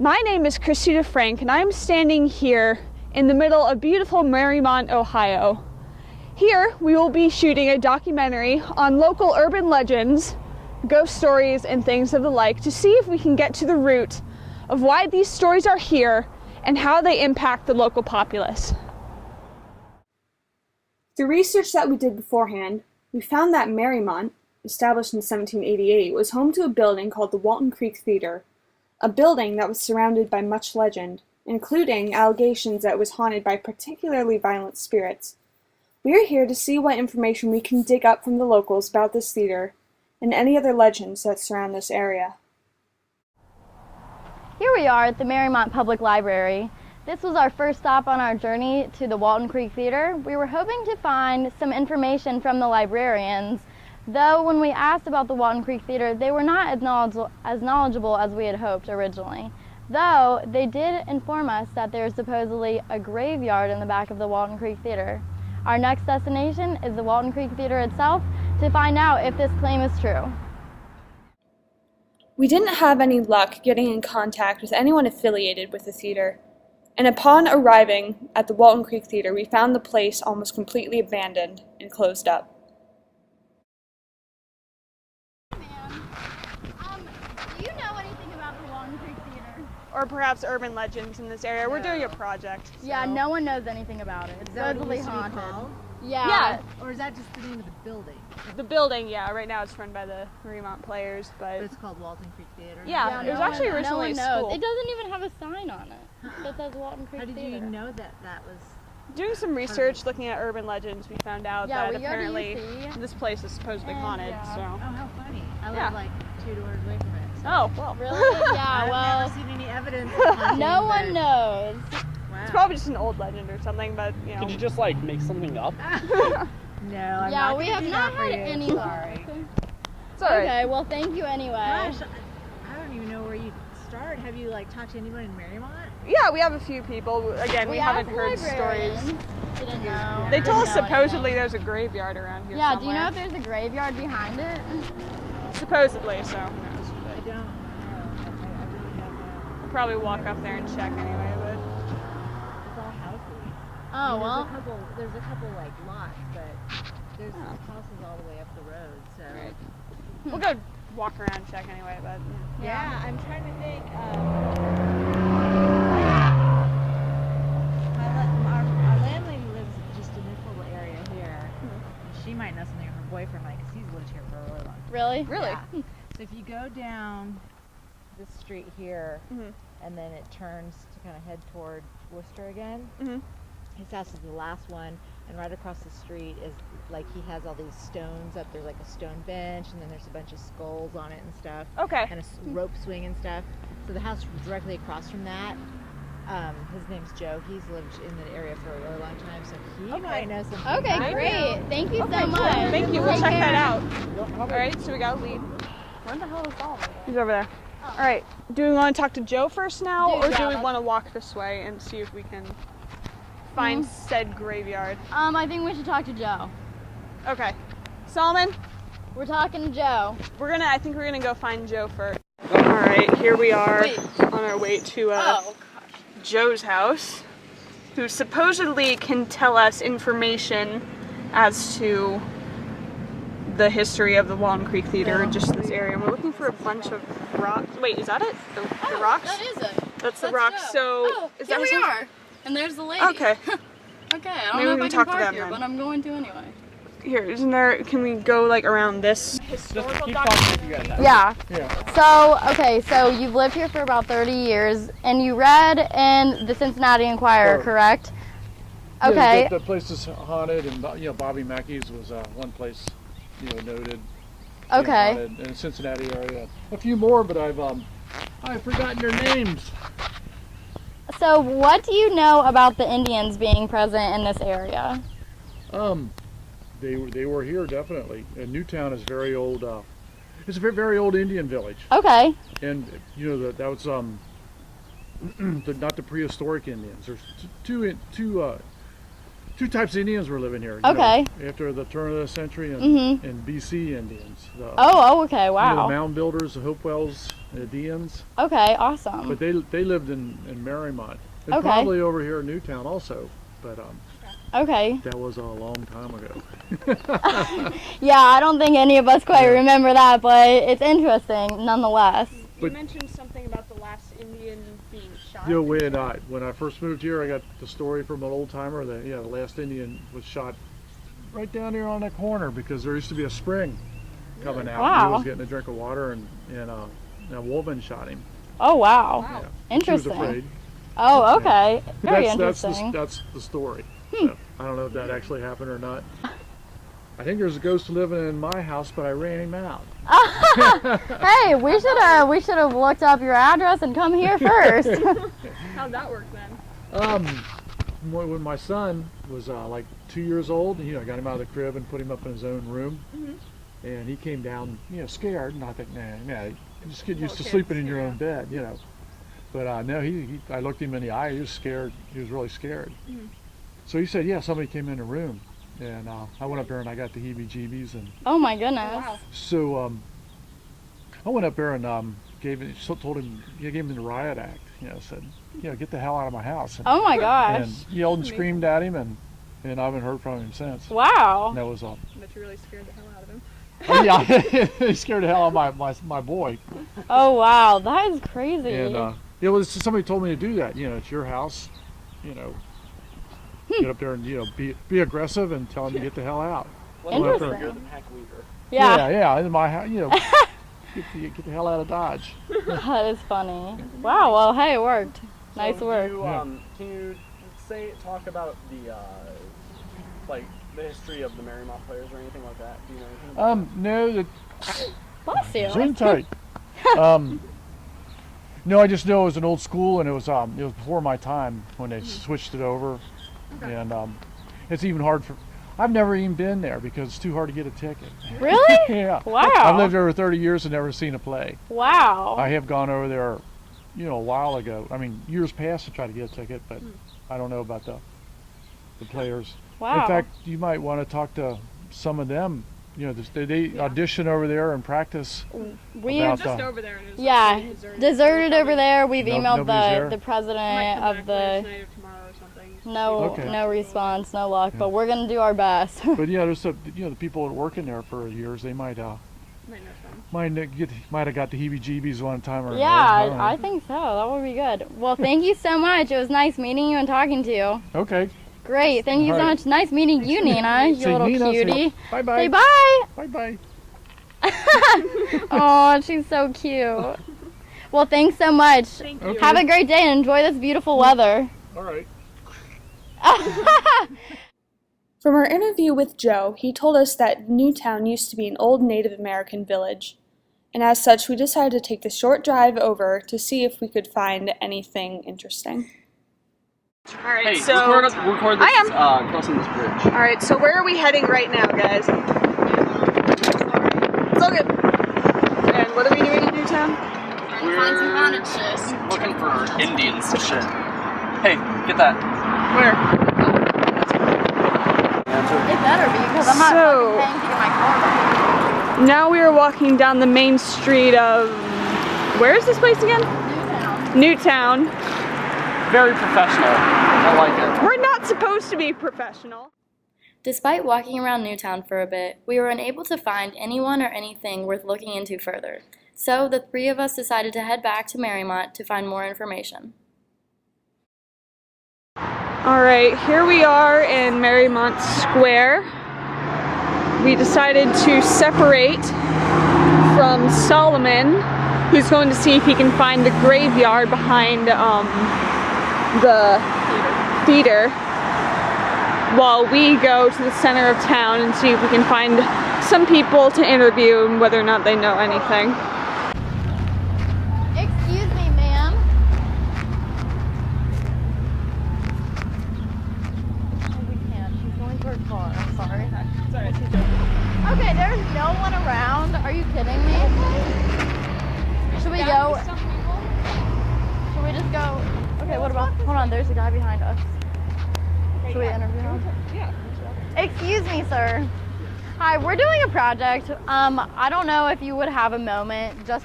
My name is Christi and I'm standing here in the middle of beautiful Mariemont, Ohio. Here we will be shooting a documentary on local urban legends, ghost stories, and things of the like to see if we can get to the root of why these stories are here and how they impact the local populace. The research that we did beforehand, we found that Mariemont, established in 1788, was home to a building called the Walton Creek Theatre, a building that was surrounded by much legend, including allegations that it was haunted by particularly violent spirits. We are here to see what information we can dig up from the locals about this theater and any other legends that surround this area. Here we are at the Mariemont Public Library. This was our first stop on our journey to the Walton Creek Theatre. We were hoping to find some information from the librarians, though when we asked about the Walton Creek Theatre, they were not as knowledgeable as we had hoped originally. Though they did inform us that there is supposedly a graveyard in the back of the Walton Creek Theatre. Our next destination is the Walton Creek Theatre itself to find out if this claim is true. We didn't have any luck getting in contact with anyone affiliated with the theater, and upon arriving at the Walton Creek Theater, we found the place almost completely abandoned and closed up. Do you know anything about the Walton Creek Theater? Or perhaps urban legends in this area. No. We're doing a project. So. Yeah, no one knows anything about it. It's supposedly haunted. Yeah. Or is that just the name of the building? The building, yeah. Right now it's run by the Mariemont players, but it's called Walton Creek Theater. Yeah, it was actually originally a school. It doesn't even have a sign on it that says Walton Creek Theater. How did you know that was? Doing some research, looking at urban legends, we found out that apparently this place is supposedly haunted. Yeah. So. Oh, how funny! I live like 2 doors away from it. So. Oh, well. Really? Yeah. I've never seen any evidence. Of haunting, no one knows. Wow. It's probably just an old legend or something, but you know. Could you just like make something up? No, I'm not. We have not had any luck. Sorry. It's all right. Okay, well, thank you anyway. Gosh, I don't even know where you start. Have you like talked to anyone in Mariemont? Yeah, we have a few people. Again, we haven't heard stories. Didn't know. They told us supposedly there's a graveyard around here somewhere. Do you know if there's a graveyard behind it? Supposedly, so who knows. I don't know. I really don't know. We'll probably walk up there and check anyway, but. It's all houses. Oh, well. There's a couple like lots, but there's houses all the way up the road, so. Right. We'll go walk around and check anyway, but. Yeah, I'm trying to think. Our landlady lives just in this little area here. And she might know something of her boyfriend, like, because he's lived here for a really long time. Really? Really? Yeah. So if you go down this street here, and then it turns to kind of head toward Worcester again, his house is the last one, and right across the street is, like, he has all these stones up. There's, like, a stone bench, and then there's a bunch of skulls on it and stuff. Okay. And a rope swing and stuff. So the house directly across from that, his name's Joe. He's lived in the area for a really long time, so he might know something. Okay, great. Thank you so much. Cool. Thank you. We'll Take check care. that out. All right, so we got a lead. Where the hell is all? He's over there. All right. Do we want to talk to Joe first now, or do we yeah. want to walk this way and see if we can find said graveyard? I think we should talk to Joe. Okay. Solomon, We're talking to Joe. I think we're gonna go find Joe first. All right, here we are on our way to Joe's house, who supposedly can tell us information as to the history of the Walton Creek Theater, just this area. We're looking for a bunch of rocks. Wait, is that it? The rocks? That is it. That's the rocks. Joe. So is here that we his are. And there's the lady. Okay. Okay, I don't Maybe know we if can I talk can to park them here, then. but I'm going to anyway. Here, isn't there? Can we go like around this Just historical keep document? talking if you guys have. Yeah. So, okay, so you've lived here for about 30 years, and you read in the Cincinnati Enquirer, correct? Okay. Yeah, the place is haunted, and Bobby Mackey's was one place noted. Okay. Haunted in the Cincinnati area. A few more, but I've forgotten their names. So, what do you know about the Indians being present in this area? They were here definitely. And Newtown is very old. It's a very old Indian village. Okay. And that was not the prehistoric Indians. There's two two types of Indians were living here. you Okay. know, after the turn of the century, and, and BC Indians. Oh, okay, You know, wow. mound builders, the Hopewells, the Deans. Okay, awesome. But they lived in Mariemont. And Okay. probably over here in Newtown also. But Okay. that was a long time ago. Yeah, I don't think any of us quite remember that, but it's interesting nonetheless. You mentioned something about the last Indian being shot. You know, when I first moved here, I got the story from an old timer that the last Indian was shot right down here on that corner because there used to be a spring coming out. Wow. He was getting a drink of water, and a woman shot him. Oh, wow. Yeah. Interesting. She was afraid. Oh, okay. Very That's interesting. that's the story. So, I don't know if that actually happened or not. I think there's a ghost living in my house, but I ran him out. Hey, we should have looked up your address and come here first. How'd that work then? When my son was like 2 years old, I got him out of the crib and put him up in his own room, and he came down, scared, and I think, nah, you just get used to sleeping in your own bed, But no, I looked him in the eye. He was scared. He was really scared. So he said, yeah, somebody came in the room, and I went up there and I got the heebie-jeebies, and Oh my goodness. so I went up there and gave him the riot act. Said, get the hell out of my house. And, Oh my gosh. and yelled and screamed at him, and I haven't heard from him since. Wow. And that was all. But you really scared the hell out of him. Yeah, he scared the hell out of my boy. Oh wow, that is crazy. And it was somebody told me to do that. It's your house. Get up there and be aggressive and tell him to get the hell out. Interesting. You're the pack leader. Yeah. In my house. Get the hell out of Dodge. That is funny. Wow, well hey, it worked. Nice work. Can you talk about the the history of the Mariemont players or anything like that? Do you know anything? No, Bless you. zoom tight. No, I just know it was an old school, and it was before my time when they switched it over, and it's even hard for. I've never even been there because it's too hard to get a ticket. Really? Yeah. Wow. I've lived there for 30 years and never seen a play. Wow. I have gone over there, a while ago. I mean, years past to try to get a ticket, but I don't know about the players. Wow. In fact, you might want to talk to some of them. They audition over there and practice. We about, Just over there. And it was yeah, deserted over there. We've No- emailed nobody's there? the president Might come of back the later tonight or tomorrow or something. Okay. no response, no luck, but we're gonna do our best. But there's the people that work in there for years. They might Might know some. might have got the heebie-jeebies one time or Yeah, another. I think so. That would be good. Well, thank you so much. It was nice meeting you and talking to you. Okay. Great. Thank you so All right. much. Nice meeting you, Nina. You Say little Nina, say cutie. bye-bye. Say bye. Bye-bye. Oh, she's so cute. Well, thanks so much. Thank Okay. you. Have a great day and enjoy this beautiful weather. All right. From our interview with Joe, he told us that Newtown used to be an old Native American village, and as such we decided to take the short drive over to see if we could find anything interesting. Alright, Hey, so record this, I am. crossing this bridge. Alright, so where are we heading right now, guys? It's all good. And what are we doing in Newtown? We're looking for Indians to shit. Hey, get that. Where? It better be because I'm not So- fucking paying to get my car back. Now we are walking down the main street of... Where is this place again? Newtown. Newtown. Very professional. I like it. We're not supposed to be professional. Despite walking around Newtown for a bit, we were unable to find anyone or anything worth looking into further. So the three of us decided to head back to Mariemont to find more information. Alright, here we are in Mariemont Square. We decided to separate from Solomon, who's going to see if he can find the graveyard behind the theater, while we go to the center of town and see if we can find some people to interview and whether or not they know anything. Excuse me, ma'am. Oh, we can't. She's going to her car. I'm sorry. Okay, there's no one around. Are you kidding me? Should we go? Should we just go? Okay, what about? Hold on, there's a guy behind us. Should we interview him? Yeah. Excuse me, sir. Hi, we're doing a project. I don't know if you would have a moment just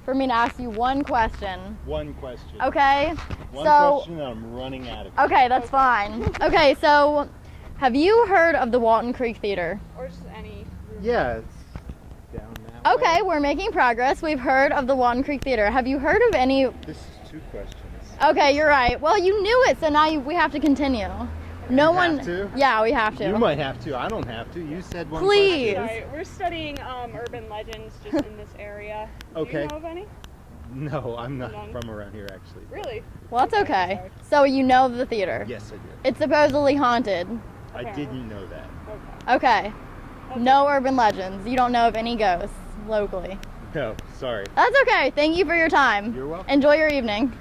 for me to ask you one question. One question. Okay? One question and I'm running out of it. Okay, that's fine. Okay, so have you heard of the Walton Creek Theatre? Or just any. Yeah, it's down that way. Okay, we're making progress. We've heard of the Walton Creek Theatre. Have you heard of any? This is 2 questions. Okay, you're right. Well, you knew it, so now we have to continue. No We one. have to? Yeah, we have to. You might have to. I don't have to. You said one Please. question. Sorry, we're studying urban legends just in this area. Do Okay. you know of any? No, I'm not None. from around here actually. Really? Well, that's okay. So you know of the theater? Yes, I did. It's supposedly haunted. I didn't know that. Okay. Okay. No urban legends. You don't know of any ghosts locally. No, sorry. That's okay. Thank you for your time. You're welcome. Enjoy your evening.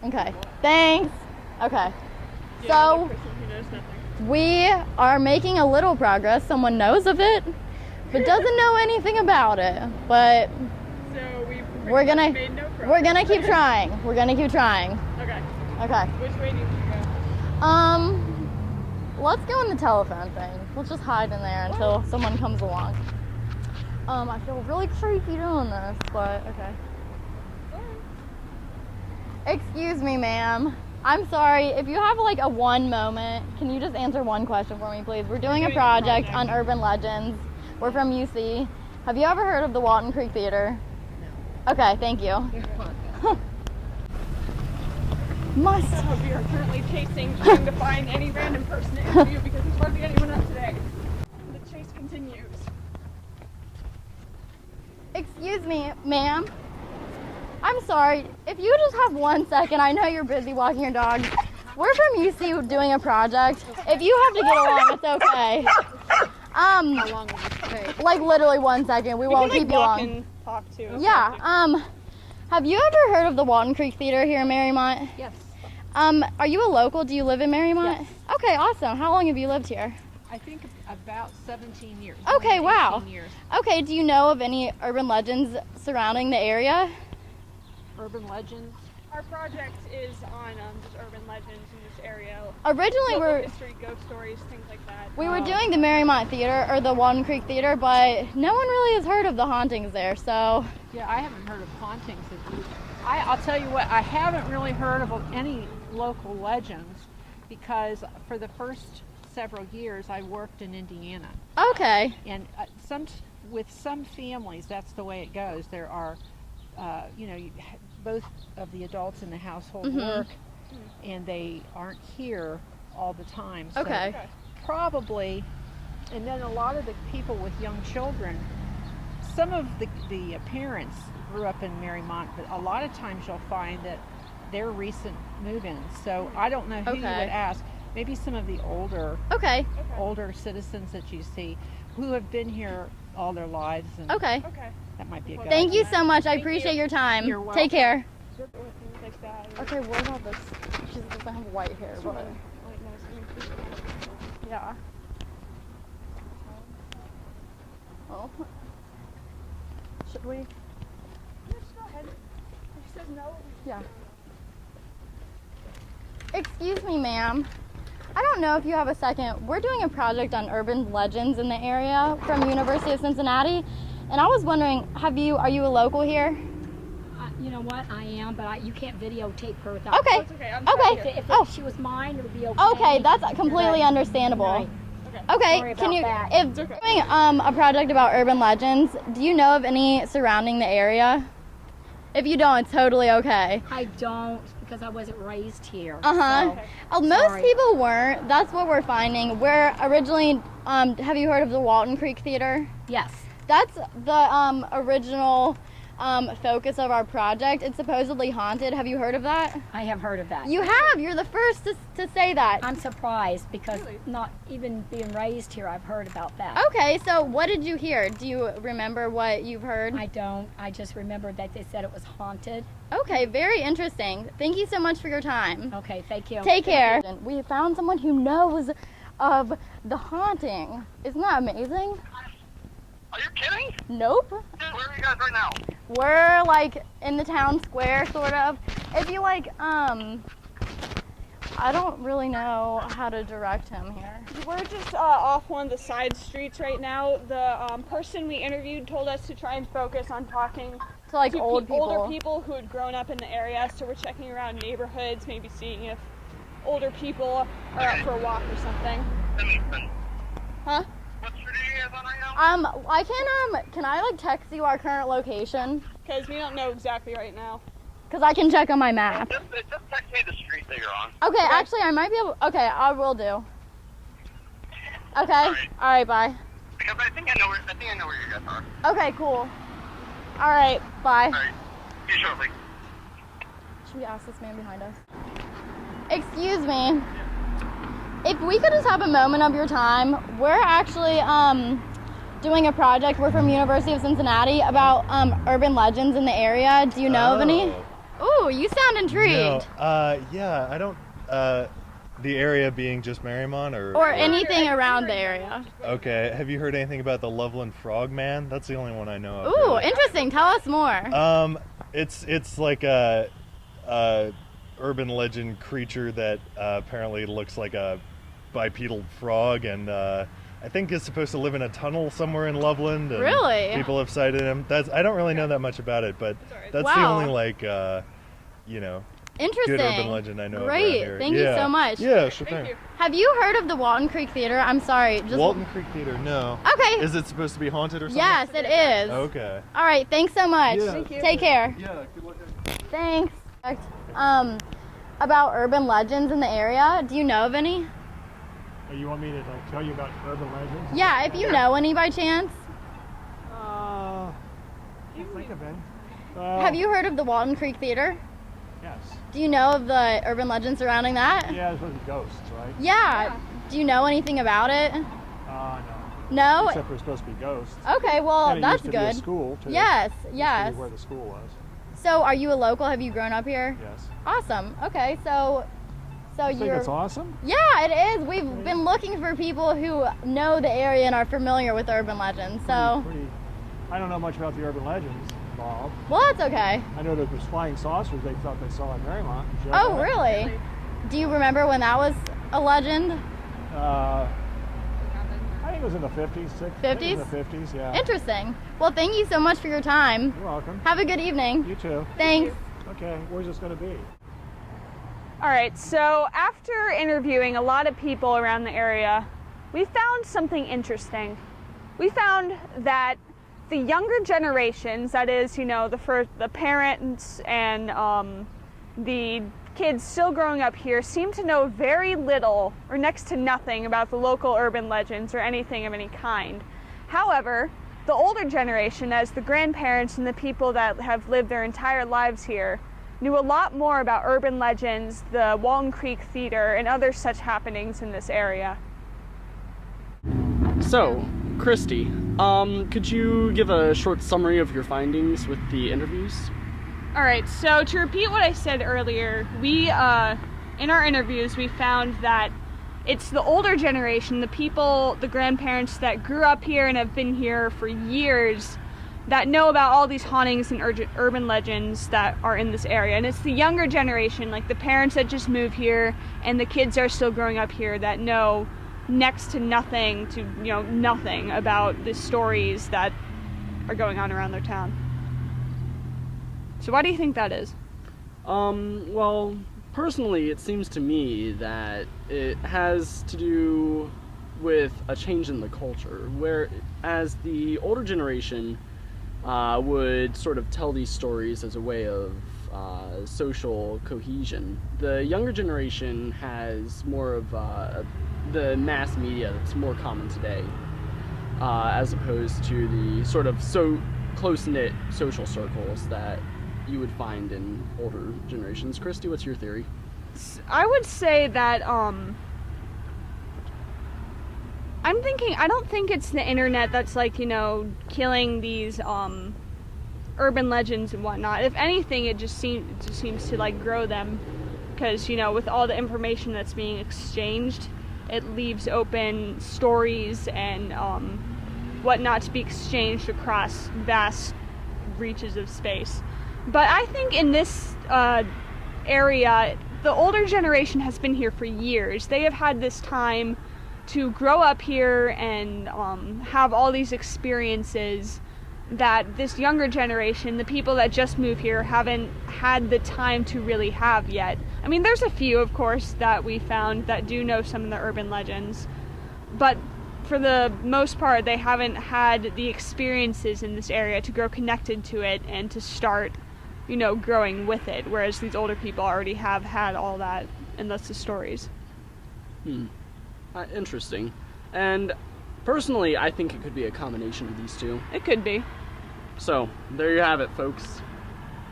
Okay. Thanks. Okay. So we are making a little progress. Someone knows of it, but doesn't know anything about it. But we're gonna keep trying. We're gonna keep trying. Okay. Okay. Which way do you go? Let's go in the telephone thing. We'll just hide in there until someone comes along. I feel really creepy doing this, but okay. Excuse me, ma'am. I'm sorry. If you have like a one moment, can you just answer one question for me, please? We're doing a project on urban legends. We're from UC. Have you ever heard of the Walton Creek Theatre? No. Okay, thank you. Must. We are currently trying to find any random person to interview because there's hardly anyone up today. The chase continues. Excuse me, ma'am. I'm sorry. If you just have 1 second, I know you're busy walking your dog. We're from UC doing a project. If you have to get along, it's okay. How long will this take? Like literally 1 second. We won't keep you long. And talk too. Yeah. Have you ever heard of the Walton Creek Theatre here in Mariemont? Yes. Are you a local? Do you live in Mariemont? Yes. Okay, awesome. How long have you lived here? I think about 17 years. Okay, 18 wow. years. Okay, do you know of any urban legends surrounding the area? Urban legends. Our project is on just urban legends in this area. Originally, Local history, ghost stories, things like that. we were doing the Mariemont Theater, or the Walton Creek Theater, but no one really has heard of the hauntings there, so. Yeah, I haven't heard of hauntings. I'll tell you what, I haven't really heard of any local legends because for the first several years I worked in Indiana. Okay. And with some families, that's the way it goes. There are, both of the adults in the household work, and they aren't here all the time. So Okay. probably, and then a lot of the people with young children, some of the parents grew up in Mariemont, but a lot of times you'll find that they're recent move-ins. So I don't know who you would ask. Maybe some of the older citizens that you see who have been here all their lives. And Okay. that might be a good Thank you idea. so much. I appreciate your time. You're welcome. Take care. Or things like that. Okay, what about this? She doesn't have white hair, but yeah. Oh. Should we? Just go ahead. If she says no. Yeah. Excuse me, ma'am. I don't know if you have a second. We're doing a project on urban legends in the area from University of Cincinnati, and I was wondering, are you a local here? You know what? I am, but you can't videotape her without. Okay. It's okay. I'm Okay. If she was mine, it would be okay. Okay, that's completely understandable. Right. Okay, Sorry can about you, that. if doing a project about urban legends, do you know of any surrounding the area? If you don't, it's totally okay. I don't, because I wasn't raised here. Uh-huh. So, Most sorry. people weren't. That's what we're finding. We're originally, have you heard of the Walton Creek Theatre? Yes. That's the original focus of our project. It's supposedly haunted. Have you heard of that? I have heard of that. You have. You're the first to say that. I'm surprised because not even being raised here, I've heard about that. Okay, so what did you hear? Do you remember what you've heard? I don't. I just remember that they said it was haunted. Okay, very interesting. Thank you so much for your time. Okay, thank you. Take care. We found someone who knows of the haunting. Isn't that amazing? Are you kidding? Nope. Where are you guys right now? We're like in the town square, sort of. If you like, I don't really know how to direct him here. We're just off one of the side streets right now. The person we interviewed told us to try and focus on talking To like to older people who had grown up in the area. So we're checking around neighborhoods, maybe seeing if older people are out for a walk or something. That makes sense. Huh? What street are you guys on right now? I can I like text you our current location? Because we don't know exactly right now. Because I can check on my map. Just text me the street that you're on. Okay, actually I might be able, okay, I will do. Okay, alright, bye. Because I think I know where you guys are. Okay, cool. Alright, bye. Alright. See you shortly. Should we ask this man behind us? Excuse me. If we could just have a moment of your time, we're actually doing a project. We're from University of Cincinnati about urban legends in the area. Do you know of any? Ooh, you sound intrigued. No, yeah, I don't, the area being just Mariemont Or anything around the area. Okay, have you heard anything about the Loveland Frogman? That's the only one I know of. Ooh, really. interesting. Tell us more. It's like a urban legend creature that apparently looks like a bipedal frog, and I think is supposed to live in a tunnel somewhere in Loveland. And Really? people have cited him. I don't really know that much about it, but that's the Wow. only like Interesting. good urban legend I know of around Great. here. Thank you so much. Yeah, sure thing. Have you heard of the Walton Creek Theatre? I'm sorry. Just Walton Creek Theatre, no. Okay. Is it supposed to be haunted or something? Yes, it is. Okay. All right. Thanks so much. Yeah. Thank you. Take care. Yeah, good luck. Thanks. About urban legends in the area. Do you know of any? You want me to like tell you about urban legends? Yeah, if you know any by chance. Can't think of any. Have you heard of the Walton Creek Theatre? Yes. Do you know of the urban legend surrounding that? Yeah, it's supposed to be ghosts, right? Yeah. Do you know anything about it? No. No? Except for it's supposed to be ghosts. Okay, well, And it that's used to be a good. school too. Yes, Used to be yes. where the school was. So, are you a local? Have you grown up here? Yes. Awesome. Okay, so I think you're. it's awesome. Yeah, it is. We've been looking for people who know the area and are familiar with urban legends. So, I don't know much about the urban legends, Bob. well, that's okay. I know there was flying saucers they thought they saw in Mariemont. Did you Oh, know that? really? Do you remember when that was a legend? I think it was in the 50s. 50s? In the 50s, yeah. Interesting. Well, thank you so much for your time. You're welcome. Have a good evening. You too. Thanks. Okay, where's this going to be? All right, so after interviewing a lot of people around the area, we found something interesting. We found that the younger generations, that is, the parents and the kids still growing up here, seem to know very little or next to nothing about the local urban legends or anything of any kind. However, the older generation, as the grandparents and the people that have lived their entire lives here, knew a lot more about urban legends, the Walton Creek Theatre, and other such happenings in this area. So, Christi, could you give a short summary of your findings with the interviews? All right, so to repeat what I said earlier, we, in our interviews, we found that it's the older generation, the people, the grandparents that grew up here and have been here for years, that know about all these hauntings and urban legends that are in this area. And it's the younger generation, like the parents that just moved here and the kids that are still growing up here, that know next to nothing nothing about the stories that are going on around their town. So why do you think that is? Well, personally, it seems to me that it has to do with a change in the culture, whereas the older generation would sort of tell these stories as a way of social cohesion. The younger generation has more of the mass media that's more common today, as opposed to the sort of so close-knit social circles that you would find in older generations. Christi, what's your theory? I would say that I don't think it's the internet that's killing these urban legends and whatnot. If anything, it just seems to grow them, because with all the information that's being exchanged, it leaves open stories and whatnot to be exchanged across vast reaches of space. But I think in this area, the older generation has been here for years. They have had this time to grow up here and have all these experiences that this younger generation, the people that just move here, haven't had the time to really have yet. I mean, there's a few, of course, that we found that do know some of the urban legends, but for the most part, they haven't had the experiences in this area to grow connected to it and to start, you know, growing with it, whereas these older people already have had all that, and that's the stories. Interesting. And personally, I think it could be a combination of these two. It could be. So, there you have it, folks.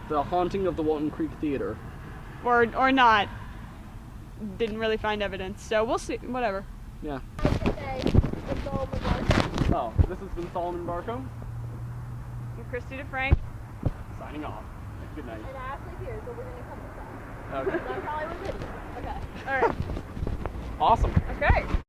The haunting of the Walton Creek Theatre. Or not. Didn't really find evidence, so we'll see. Whatever. Yeah. Oh, this has been Solomon Barco. I'm Christi DeFrank. Signing off. Good night. And Ashleigh here, so we're going to come this side. Okay. That probably was it. Okay. All right. Awesome. Okay.